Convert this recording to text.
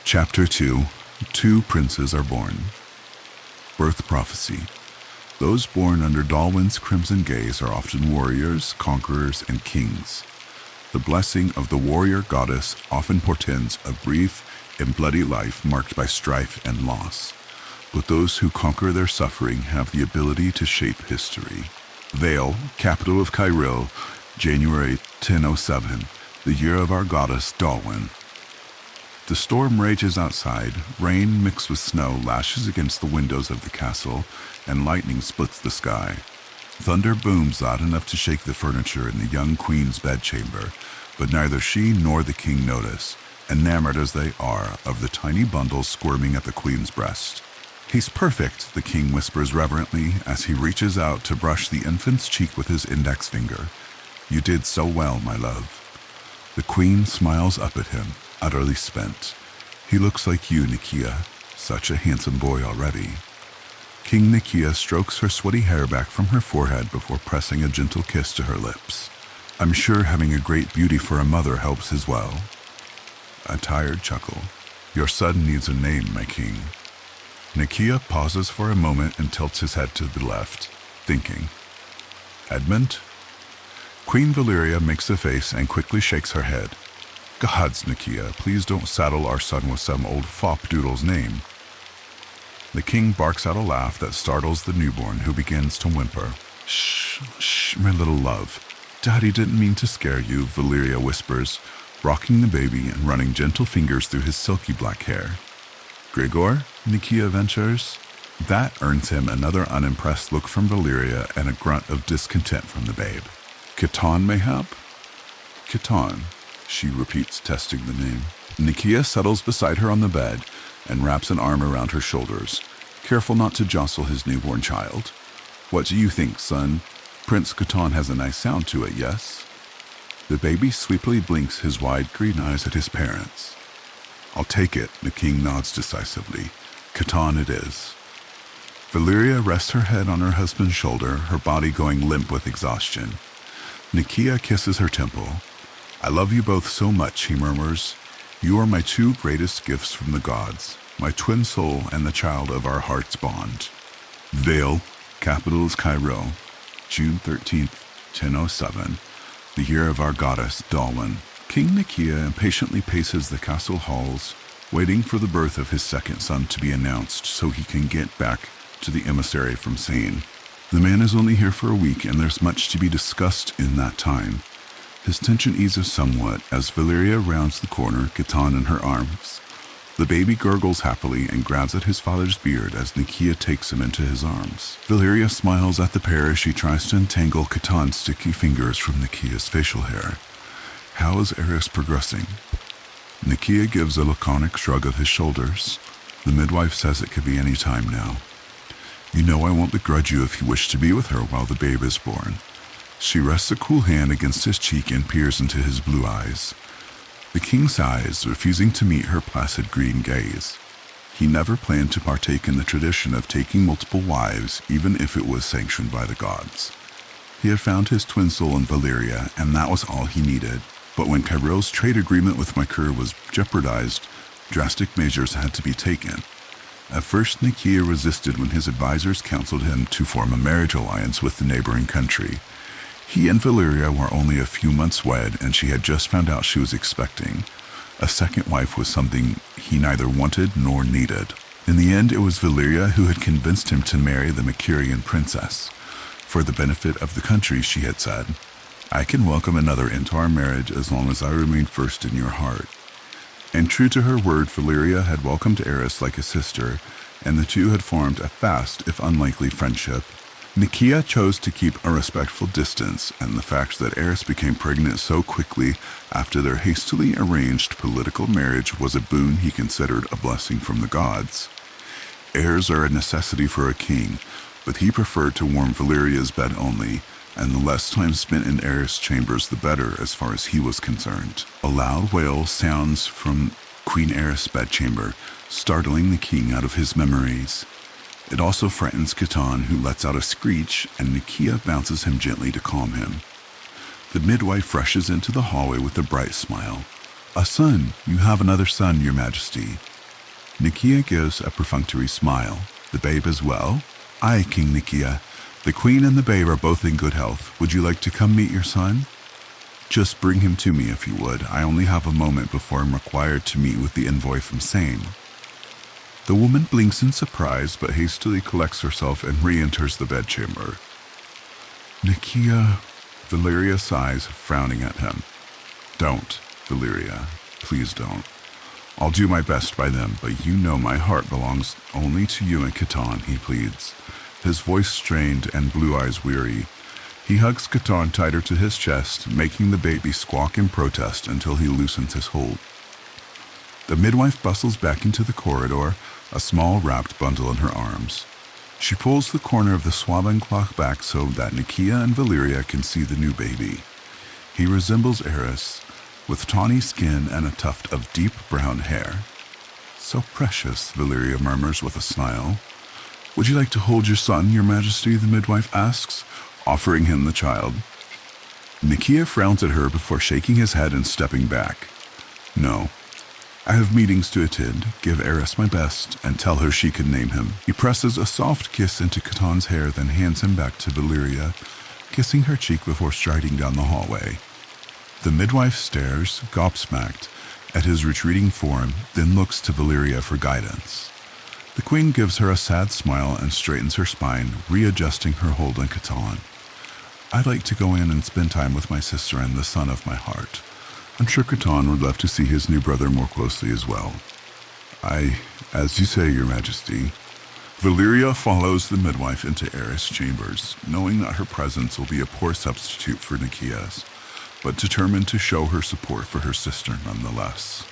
Chapter 2. Two Princes Are Born. Birth Prophecy. Those born under Dalwyn's crimson gaze are often warriors, conquerors, and kings. The blessing of the warrior goddess often portends a brief and bloody life marked by strife and loss. But those who conquer their suffering have the ability to shape history. Vale, capital of Khyril, January 1007, the year of our goddess Dalwyn. The storm rages outside. Rain mixed with snow lashes against the windows of the castle, and lightning splits the sky. Thunder booms loud enough to shake the furniture in the young queen's bedchamber, but neither she nor the king notice, enamored as they are of the tiny bundle squirming at the queen's breast. "He's perfect," the king whispers reverently as he reaches out to brush the infant's cheek with his index finger. "You did so well, my love." The queen smiles up at him, utterly spent. "He looks like you, Nikia. Such a handsome boy already." King Nikia strokes her sweaty hair back from her forehead before pressing a gentle kiss to her lips. "I'm sure having a great beauty for a mother helps as well." A tired chuckle. "Your son needs a name, my king." Nikia pauses for a moment and tilts his head to the left, thinking. "Edmund?" Queen Valeria makes a face and quickly shakes her head. "Gods, Nikia, please don't saddle our son with some old fop-doodle's name." The king barks out a laugh that startles the newborn, who begins to whimper. Shh, my little love. Daddy didn't mean to scare you," Valeria whispers, rocking the baby and running gentle fingers through his silky black hair. "Grigor?" Nikia ventures. That earns him another unimpressed look from Valeria and a grunt of discontent from the babe. "Khitan, mayhap?" "Khitan," she repeats, testing the name. Nikia settles beside her on the bed and wraps an arm around her shoulders, careful not to jostle his newborn child. "What do you think, son? Prince Khitan has a nice sound to it, yes?" The baby sweetly blinks his wide green eyes at his parents. "I'll take it," the king nods decisively. "Khitan it is." Valeria rests her head on her husband's shoulder, her body going limp with exhaustion. Nikia kisses her temple. "I love you both so much," he murmurs. "You are my two greatest gifts from the gods, my twin soul and the child of our heart's bond." Vale, capital is Khyril, June 13th, 1007, the year of our goddess Dalwyn. King Nikia impatiently paces the castle halls, waiting for the birth of his second son to be announced so he can get back to the emissary from Sane. The man is only here for a week, and there's much to be discussed in that time. His tension eases somewhat as Valeria rounds the corner, Khitan in her arms. The baby gurgles happily and grabs at his father's beard as Nikia takes him into his arms. Valeria smiles at the pair as she tries to untangle Khitan's sticky fingers from Nikia's facial hair. "How is Eris progressing?" Nikia gives a laconic shrug of his shoulders. "The midwife says it could be any time now. You know I won't begrudge you if you wish to be with her while the babe is born." She rests a cool hand against his cheek and peers into his blue eyes. The king sighs, refusing to meet her placid green gaze. He never planned to partake in the tradition of taking multiple wives, even if it was sanctioned by the gods. He had found his twin soul in Valeria, and that was all he needed. But when Kyril's trade agreement with Mykur was jeopardized, drastic measures had to be taken. At first, Nikia resisted when his advisors counseled him to form a marriage alliance with the neighboring country. He and Valeria were only a few months wed, and she had just found out she was expecting. A second wife was something he neither wanted nor needed. In the end, it was Valeria who had convinced him to marry the Mycurian princess. For the benefit of the country, she had said, "I can welcome another into our marriage as long as I remain first in your heart." And true to her word, Valeria had welcomed Eris like a sister, and the two had formed a fast, if unlikely, friendship. Nikia chose to keep a respectful distance, and the fact that Eris became pregnant so quickly after their hastily arranged political marriage was a boon he considered a blessing from the gods. Heirs are a necessity for a king, but he preferred to warm Valeria's bed only, and the less time spent in Eris' chambers the better as far as he was concerned. A loud wail sounds from Queen Eris' bedchamber, startling the king out of his memories. It also frightens Khitan, who lets out a screech, and Nikia bounces him gently to calm him. The midwife rushes into the hallway with a bright smile. "A son! You have another son, your majesty." Nikia gives a perfunctory smile. The babe as well? Aye, King Nikia. The queen and the babe are both in good health. Would you like to come meet your son? Just bring him to me if you would. I only have a moment before I'm required to meet with the envoy from Same. The woman blinks in surprise, but hastily collects herself and re-enters the bedchamber. Nikia, Valyria sighs, frowning at him. Don't, Valyria. Please don't. I'll do my best by them, but you know my heart belongs only to you and Khatan, he pleads, his voice strained and blue eyes weary. He hugs Khatan tighter to his chest, making the baby squawk in protest until he loosens his hold. The midwife bustles back into the corridor, a small wrapped bundle in her arms. She pulls the corner of the swaddling cloth back so that Nikia and Valyria can see the new baby. He resembles Eris, with tawny skin and a tuft of deep brown hair. So precious, Valyria murmurs with a smile. Would you like to hold your son, your majesty, the midwife asks, offering him the child. Nikia frowns at her before shaking his head and stepping back. No. I have meetings to attend, give Eris my best, and tell her she can name him. He presses a soft kiss into Khatan's hair, then hands him back to Valyria, kissing her cheek before striding down the hallway. The midwife stares, gobsmacked, at his retreating form, then looks to Valyria for guidance. The queen gives her a sad smile and straightens her spine, readjusting her hold on Khatan. I'd like to go in and spend time with my sister and the son of my heart. I'm sure Khatan would love to see his new brother more closely as well. As you say, your majesty. Valyria follows the midwife into Eris' chambers, knowing that her presence will be a poor substitute for Nikia's, but determined to show her support for her sister nonetheless.